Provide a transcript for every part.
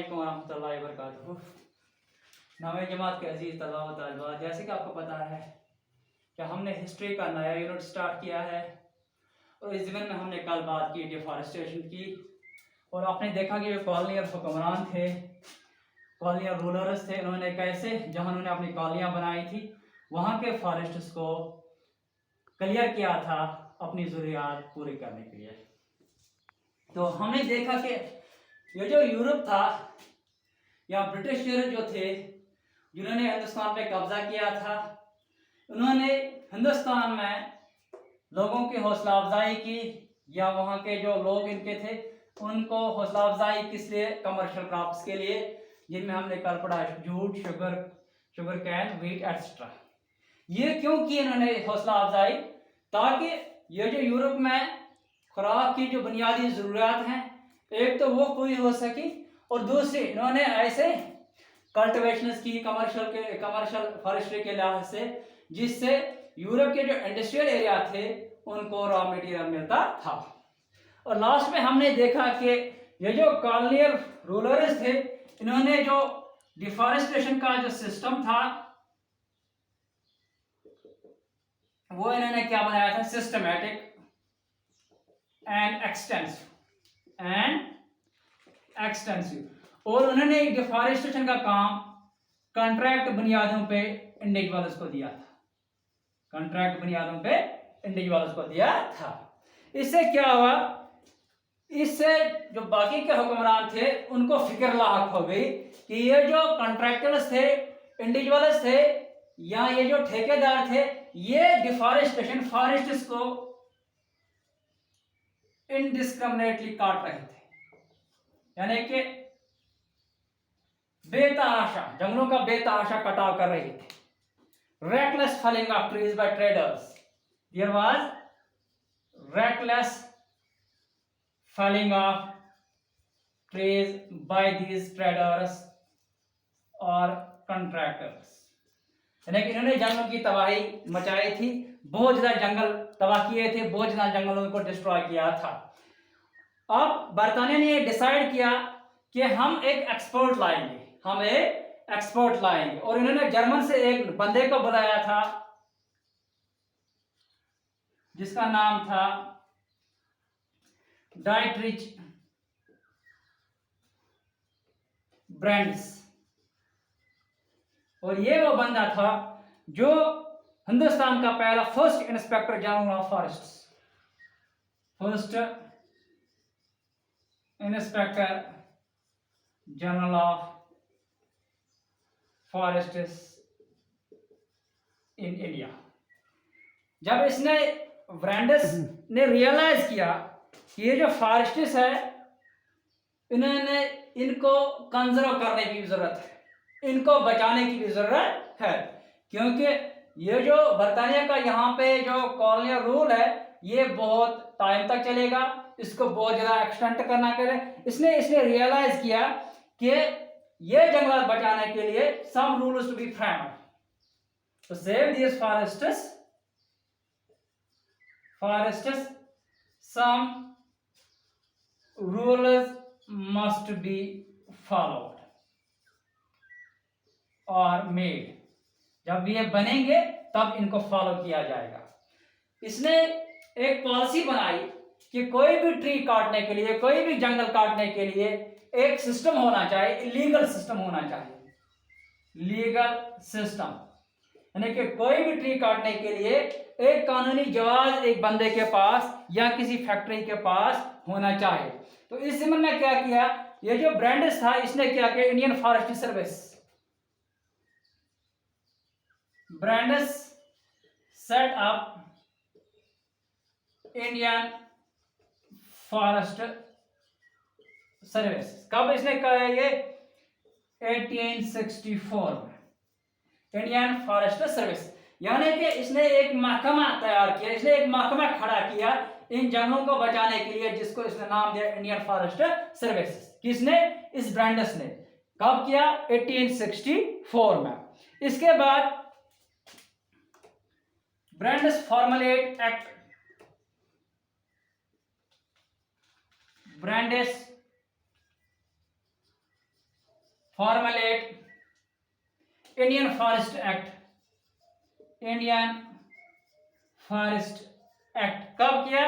अस्सलामुअलैकुम वरहमतुल्लाहि वबरकातुहू। नामे जमात के अजीज़ तलबा व तालिबात, जैसे कि आपको पता है कि हमने हिस्ट्री का नया यूनिट स्टार्ट किया है और इस ज़मीन में हमने कल बात की डिफॉरेस्टेशन की। और आपने देखा कि जो कॉलोनियल हुक्मरान थे, कॉलोनियल रूलर्स थे, उन्होंने कैसे जहाँ उन्होंने अपनी कॉलोनियाँ बनाई थी वहाँ के फॉरेस्ट्स को क्लियर किया था अपनी ज़रूरियात पूरी करने के लिए। तो हमने देखा कि ये जो यूरोप था या ब्रिटिश जो थे जिन्होंने हिंदुस्तान पे कब्जा किया था, उन्होंने हिंदुस्तान में लोगों की हौसला अफजाई की या वहाँ के जो लोग इनके थे उनको हौसला अफजाई किस लिए? कमर्शियल क्रॉप्स के लिए, जिनमें हमने कल पढ़ा jute, sugar cane, wheat etcetera. ये क्यों की इन्होंने हौसला अफजाई? ताकि ये जो यूरोप में खुराक की जो बुनियादी ज़रूरियात हैं एक तो वो पूरी हो सकी और दूसरी इन्होंने ऐसे कल्टिवेशंस की कमर्शियल फॉरेस्ट्री के लिहाज से जिससे यूरोप के जो इंडस्ट्रियल एरिया थे उनको रॉ मटेरियल मिलता था। और लास्ट में हमने देखा कि ये जो कॉलोनियल रूलर्स थे इन्होंने जो डिफॉरेस्टेशन का जो सिस्टम था वो इन्होंने क्या बनाया था? Systematic and extensive. और उन्होंने डिफॉरेस्टेशन का काम कॉन्ट्रैक्ट बुनियादों पे इंडिविजुअल्स को दिया था, कॉन्ट्रैक्ट बुनियादों पे इंडिविजुअल्स को दिया था। इससे क्या हुआ? इससे जो बाकी के हुक्मरान थे उनको फिक्र लाहक हो गई कि ये जो कॉन्ट्रैक्टर्स थे, इंडिविजुअल्स थे या ये जो ठेकेदार थे, ये डिफॉरेस्टेशन फॉरेस्ट्स को इनडिस्क्रिमिनेटली काट रहे थे, यानी कि बेतहाशा जंगलों का बेतहाशा कटाव कर रहे थे। reckless felling of trees by traders. There was reckless felling of trees by these traders or contractors. यानी कि इन्होंने जंगलों की तबाही मचाई थी, बहुत ज्यादा जंगल तबाह किए थे, बहुत ज्यादा जंगलों को डिस्ट्रॉय किया था। अब बरतानिया ने डिसाइड किया कि हम एक एक्सपर्ट लाएंगे, और इन्होंने जर्मन से एक बंदे को बुलाया था जिसका नाम था डाइटरिच ब्रेंड्स। और ये वो बंदा था जो हिंदुस्तान का पहला first inspector general of forests, first inspector general of forests in India. जब इसने ब्रेंडस ने रियलाइज किया कि ये जो फॉरेस्ट्स है इनको कंजर्व करने की जरूरत है, इनको बचाने की भी जरूरत है, क्योंकि ये जो बरतानिया का यहाँ पे जो कॉलोनियल रूल है ये बहुत टाइम तक चलेगा, इसको बहुत ज्यादा एक्सटेंड करना करे। इसने रियलाइज किया कि ये जंगल बचाने के लिए some rules to be framed to save this forests, some rules must be followed or made. जब ये बनेंगे तब इनको फॉलो किया जाएगा। इसने एक पॉलिसी बनाई कि कोई भी ट्री काटने के लिए, कोई भी जंगल काटने के लिए एक सिस्टम होना चाहिए, लीगल सिस्टम होना चाहिए, लीगल सिस्टम, यानी कि कोई भी ट्री काटने के लिए एक कानूनी जवाब एक बंदे के पास या किसी फैक्ट्री के पास होना चाहिए। तो इस ज़मीन में क्या किया, ये जो ब्रांड्स था इसने क्या किया, Indian forest service, brands set up Indian forest service. कब इसने कहा? ये 1864 में इंडियन फॉरेस्ट सर्विस, यानी कि इसने एक महकमा तैयार किया, इसने एक महकमा खड़ा किया इन जंगलों को बचाने के लिए, जिसको इसने नाम दिया इंडियन फॉरेस्ट सर्विस। किसने? इस ब्रांडस ने। कब किया? 1864 में। इसके बाद brands formulate act, brands formulate Indian forest act, Indian forest act कब किया?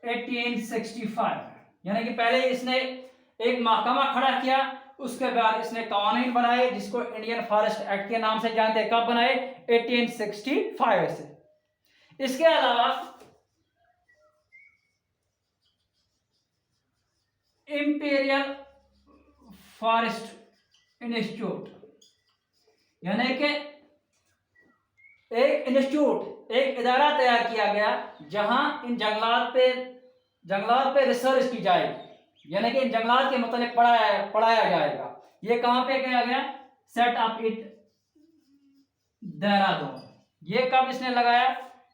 1865। यानी कि पहले इसने एक महकमा खड़ा किया, उसके बाद इसने कानून बनाए जिसको इंडियन फॉरेस्ट एक्ट के नाम से जानते हैं। कब बनाए? 1865 से। इसके अलावा इंपीरियल फॉरेस्ट इंस्टीट्यूट, यानी कि एक इंस्टीट्यूट, एक इदारा तैयार किया गया जहां इन जंगलात पे रिसर्च की जाएगी, यानी कि इन जंगलात के मतलब पढ़ाया जाएगा। ये कहां पे किया गया? Set up it Dehradun. ये कब इसने लगाया?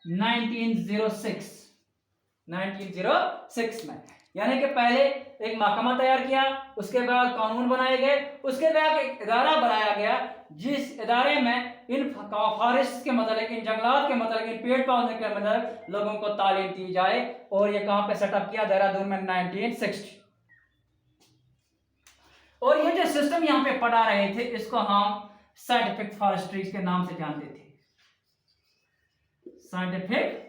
1906 में। यानी कि पहले एक महकमा तैयार किया, उसके बाद कानून बनाए गए, उसके बाद एक इदारा बनाया गया जिस इदारे में इन फॉरेस्ट के मतलब, इन जंगलात के मतलब, इन पेड़ पौधे के मतलब लोगों को तालीम दी जाए। और ये कहां पे सेटअप किया? देहरादून में 1960। और ये जो सिस्टम यहां पे पढ़ा रहे थे इसको हम साइंटिफिक फॉरेस्ट्री के नाम से जानते थे। साइंटिफिक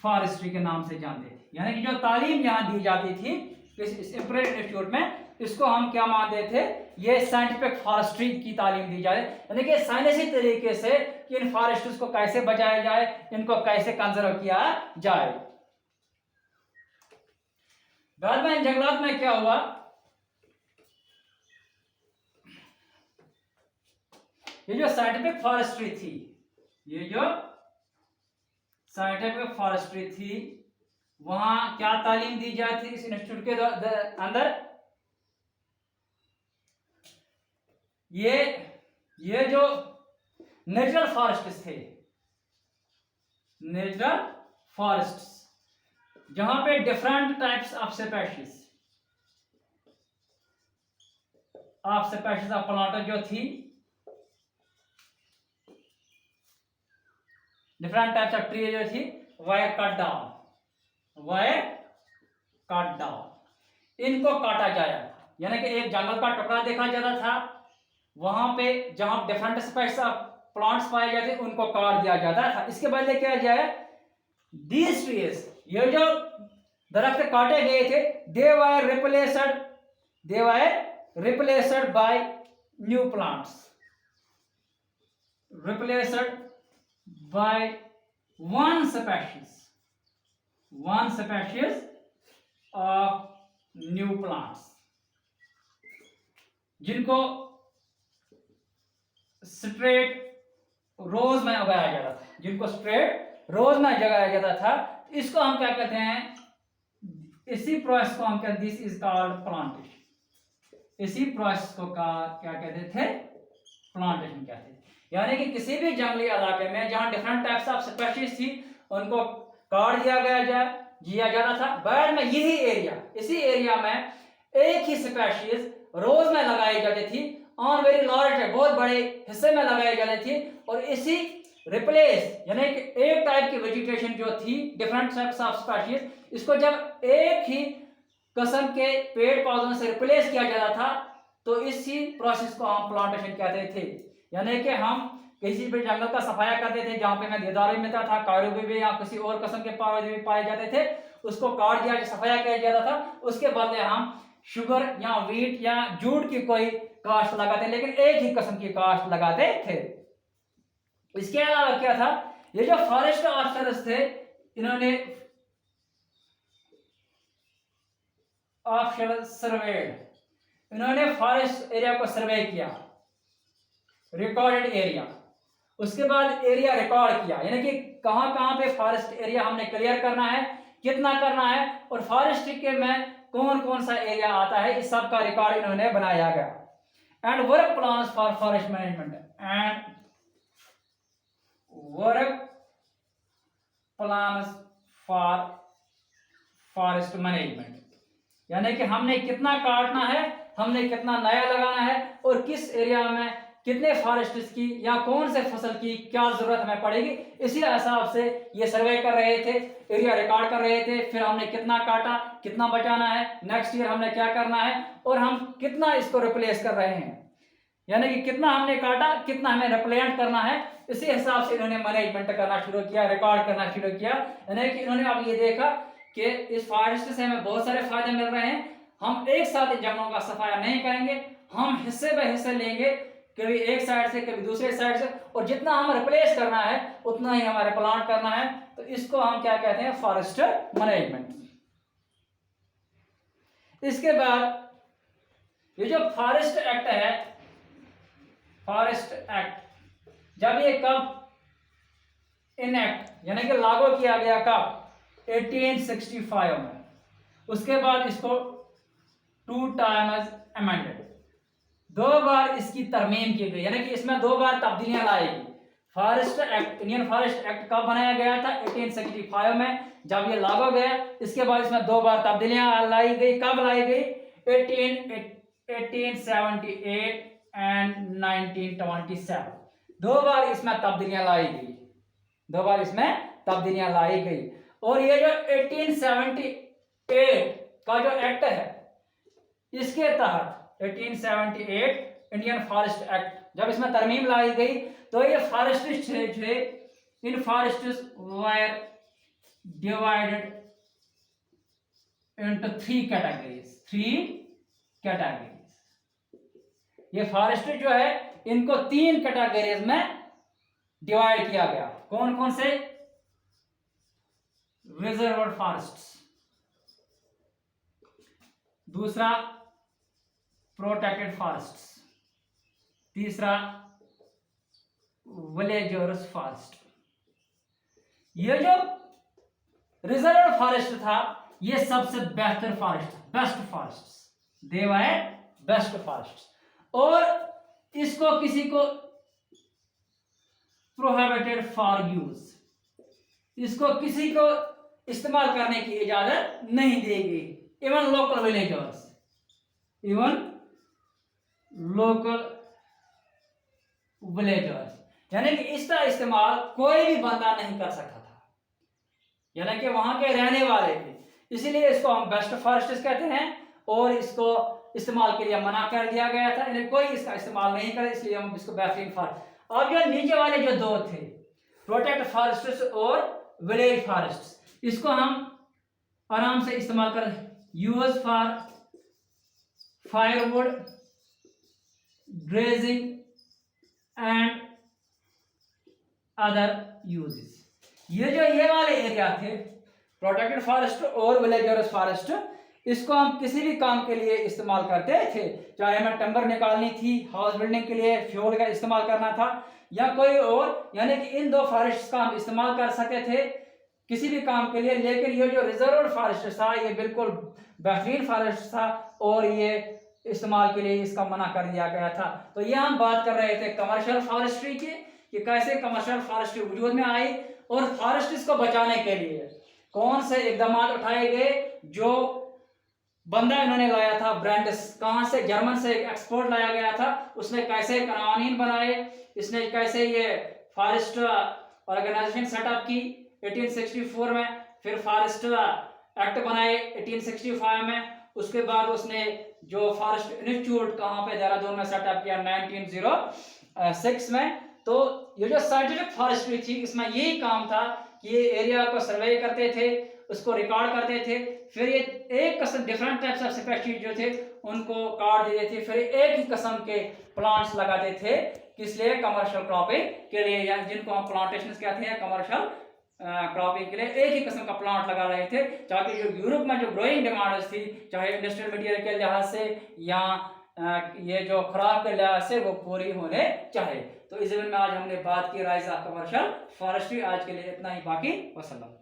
फॉरेस्ट्री के नाम से जानते थे। यानी कि जो तालीम यहां दी जाती थी इस इंपीरियल इंस्टीट्यूट में, इसको हम क्या मानते थे? ये साइंटिफिक फॉरेस्ट्री की तालीम दी जाए, यानी कि साइंसी तरीके से कि इन फॉरेस्ट्स को कैसे बचाया जाए, इनको कैसे कंजर्व किया जाए। बाद में इन जंगलात में क्या हुआ? ये जो साइंटिफिक फॉरेस्ट्री थी, ये जो साइंटिफिक फॉरेस्ट्री थी, वहां क्या तालीम दी जाती थी इस इंस्टीट्यूट के अंदर? ये जो नेचुरल फॉरेस्ट्स थे, नेचुरल फॉरेस्ट्स, जहां पे different types of species of plant जो थी, डिफरेंट टाइप्स ऑफ ट्री जो थी, वायर कट डाउन, इनको काटा जाया। यानी कि एक जंगल का टुकड़ा देखा जाता था, वहां पे जहां डिफरेंट स्पीशीज ऑफ प्लांट्स पाए जाते उनको काट दिया जाता था। इसके बदले क्या जाए? दीज ट्रीज, ये जो दरख्त काटे गए थे, they were replaced by new plants, replaced by one species of new plants, जिनको स्ट्रेट रोज में उगाया जाता था, इसको हम क्या कहते हैं? इसी प्रोसेस को हम कहते हैं, दिस इज कॉल्ड प्लांटेशन। इसी प्रोसेस को क्या कहते थे? प्लांटेशन कहते थे। यानी कि किसी भी जंगली इलाके में जहां डिफरेंट टाइप्स ऑफ स्पीशीज थी, उनको काट दिया जाता था। बाद में इसी एरिया में एक ही स्पीशीज रोज में लगाई जाती थी, ऑन वेरी लार्ज, बहुत बड़े हिस्से में लगाई जाती थी। और इसी रिप्लेस, यानी कि एक टाइप की वेजिटेशन जो थी, डिफरेंट टाइप्स ऑफ स्पीशीज, इसको जब एक ही किस्म के पेड़ पौधों से रिप्लेस किया जाता था, तो इसी प्रोसेस को हम प्लांटेशन कहते थे। यानी कि हम किसी भी जंगल का सफाया करते थे जहां पे हमें देवदार भी मिलता था, कारू भी या किसी और किस्म के पौधे भी पाए जाते थे, उसको काट दिया, सफाया किया जाता था। उसके बदले हम शुगर या व्हीट या जूट की कोई काश्त लगाते, लेकिन एक ही किस्म की काश्त लगाते थे। इसके अलावा क्या था? ये जो फॉरेस्ट ऑफिसर्स थे, इन्होंने इन्होंने फॉरेस्ट एरिया को सर्वे किया, रिकॉर्डेड एरिया। उसके बाद एरिया रिकॉर्ड किया, यानी कि कहां पे फॉरेस्ट एरिया हमने क्लियर करना है, कितना करना है, और फॉरेस्ट के में कौन कौन सा एरिया आता है, इस सब का रिकॉर्ड इन्होंने बनाया गया। And work plans for forest management, यानी कि हमने कितना काटना है, हमने कितना नया लगाना है, और किस एरिया में कितने फॉरेस्ट की या कौन से फसल की क्या जरूरत हमें पड़ेगी, इसी हिसाब से ये सर्वे कर रहे थे, एरिया रिकॉर्ड कर रहे थे। फिर हमने कितना काटा, कितना बचाना है, नेक्स्ट ईयर हमने क्या करना है, और हम कितना इसको रिप्लेस कर रहे हैं, यानी कि कितना हमने काटा, कितना हमें रिप्लेंट करना है। इसी हिसाब से इन्होंने मैनेजमेंट करना शुरू किया, रिकॉर्ड करना शुरू किया। यानी कि इन्होंने अब ये देखा कि इस फॉरेस्ट से हमें बहुत सारे फायदे मिल रहे हैं, हम एक साथ इन जंगलों का सफाया नहीं करेंगे, हम हिस्से बाय हिस्से लेंगे, कभी एक साइड से कभी दूसरे साइड से, और जितना हम रिप्लेस करना है उतना ही हमारे प्लांट करना है। तो इसको हम क्या कहते हैं, फॉरेस्ट मैनेजमेंट। इसके बाद ये जो फॉरेस्ट एक्ट है, फॉरेस्ट एक्ट जब ये कब इनएक्ट यानी कि लागू किया गया, कब, 1865 में। उसके बाद इसको 2 टाइम्स अमेंडेड, 2 बार इसकी तरमीम की गई, यानी कि इसमें 2 बार तब्दीलियां लाई गई। Forest act, Indian forest act कब बनाया गया था, 1865 में जब ये लागू गया। इसके बाद इसमें 2 बार तब्दीलियां लाई गई। कब लाई गई, 1878 एंड 1927, 2 बार इसमें तब्दीलियां लाई गई, 2 बार इसमें तब्दीलियां लाई गई। और ये जो 1878 का जो एक्ट है, इसके तहत 1878 इंडियन फॉरेस्ट एक्ट, जब इसमें तरमीम लाई गई तो ये फॉरेस्टिस्ट थे, in forests were divided into 3 categories, 3 categories. ये फॉरेस्ट जो है इनको 3 कैटेगरीज में डिवाइड किया गया। कौन कौन से, रिजर्व फॉरेस्ट्स, दूसरा प्रोटेक्टेड फॉरेस्ट्स, तीसरा विलेजर्स फॉरेस्ट। ये जो रिजर्व फॉरेस्ट था ये सबसे बेहतर फॉरेस्ट, बेस्ट फॉरेस्ट, दे वर बेस्ट फॉरेस्ट, और इसको किसी को प्रोहिबिटेड फॉर यूज, इसको किसी को इस्तेमाल करने की इजाजत नहीं देगी, even local villagers, even local villagers, यानी कि इसका इस्तेमाल कोई भी बंदा नहीं कर सकता था, यानी कि वहां के रहने वाले थे। इसीलिए इसको हम बेस्ट फॉरेस्ट कहते हैं, और इसको इस्तेमाल के लिए मना कर दिया गया था, यानी कोई इसका इस्तेमाल नहीं करे, इसलिए हम इसको बेहतरीन फॉरेस्ट। अब जो नीचे वाले जो 2 थे, प्रोटेक्ट फॉरेस्ट और विलेज फॉरेस्ट, इसको हम आराम से इस्तेमाल कर, use for firewood, grazing and other uses. ये वाले एरिया थे प्रोटेक्टेड फॉरेस्ट और विलेजर्स फॉरेस्ट, इसको हम किसी भी काम के लिए इस्तेमाल करते थे, चाहे हमें टिम्बर निकालनी थी, हाउस बिल्डिंग के लिए फ्यूल का इस्तेमाल करना था, या कोई और, यानी कि इन 2 फॉरेस्ट का हम इस्तेमाल कर सकते थे किसी भी काम के लिए। लेकिन ये जो रिजर्व फॉरेस्ट था ये बिल्कुल बेहतरीन फॉरेस्ट था, और ये इस्तेमाल के लिए इसका मना कर दिया गया था। तो ये हम बात कर रहे थे कमर्शियल फॉरेस्ट्री की, कि कैसे कमर्शियल फॉरेस्ट्री वजूद में आई, और फॉरेस्ट को बचाने के लिए कौन से इकदाम उठाए गए। जो बंदा इन्होंने लाया था ब्रांडिस, कहां से, जर्मन से एक्सपोर्ट लाया गया था, उसने कैसे कानून बनाए, इसने कैसे ये फॉरेस्ट ऑर्गेनाइजेशन सेटअप की 1864 में, फिर फॉरेस्ट एक्ट बनाए 1865 में, उसके बाद उसने जो फॉरेस्ट इंस्टीट्यूट कहां पे, देहरादून में सेटअप किया 1906 में। तो ये जो साइंटिफिक फॉरेस्ट्री थी, इसमें यही काम था कि ये एरिया को सर्वे करते थे, उसको रिकॉर्ड करते थे, फिर ये एक किस्म डिफरेंट टाइप्स ऑफ स्पीशीज जो थे उनको काट देते थे, फिर एक ही किस्म के प्लांट्स लगाते थे, किस लिए, कमर्शियल क्रॉपिंग के लिए, या जिनको हम प्लांटेशन कहते हैं, कमर्शियल क्रॉपिंग के लिए एक ही किस्म का प्लांट लगा रहे थे, ताकि जो यूरोप में जो ग्रोइंग डिमांड थी, चाहे इंडस्ट्रियल मटीरियल के लिहाज से या ये जो खुराक के लिहाज से, वो पूरी होने चाहे। तो इस वीडियो में आज हमने बात की राइज ऑफ कमर्शियल फॉरेस्ट्री। आज के लिए इतना ही, बाकी वसल्लम।